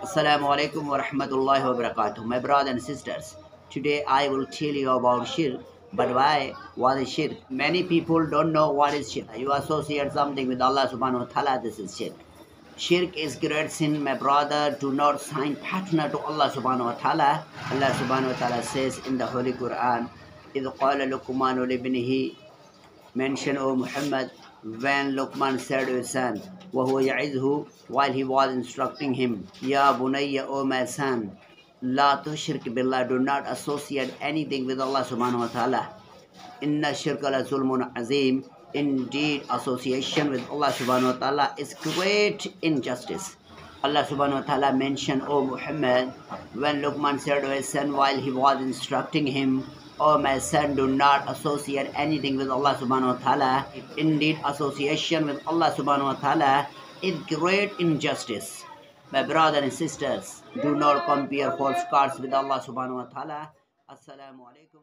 Assalamu alaikum wa rahmatullahi wa barakatuh. My brothers and sisters, today I will tell you about shirk. But why? What is shirk? Many people don't know what is shirk. You associate something with Allah subhanahu wa ta'ala, this is shirk. Shirk is great sin, my brother. Do not sign partner to Allah subhanahu wa ta'ala. Allah subhanahu wa ta'ala says in the Holy Quran, إِذْ قَالَ لُقْمَانُ لِابْنِهِ Mention, O Muhammad, when Luqman said to his son, وَهُوَ يَعِظْهُ, while he was instructing him, Ya bunayya, O my son, La tushrik billah, do not associate anything with Allah subhanahu wa ta'ala. Inna shirka la zulmun azim, indeed association with Allah subhanahu wa ta'ala is great injustice. Allah subhanahu wa ta'ala mentioned, O Muhammad, when Luqman said to his son while he was instructing him, O my son, do not associate anything with Allah subhanahu wa ta'ala. Indeed, association with Allah subhanahu wa ta'ala is great injustice. My brothers and sisters, do not compare false gods with Allah subhanahu wa ta'ala. Assalamu alaikum.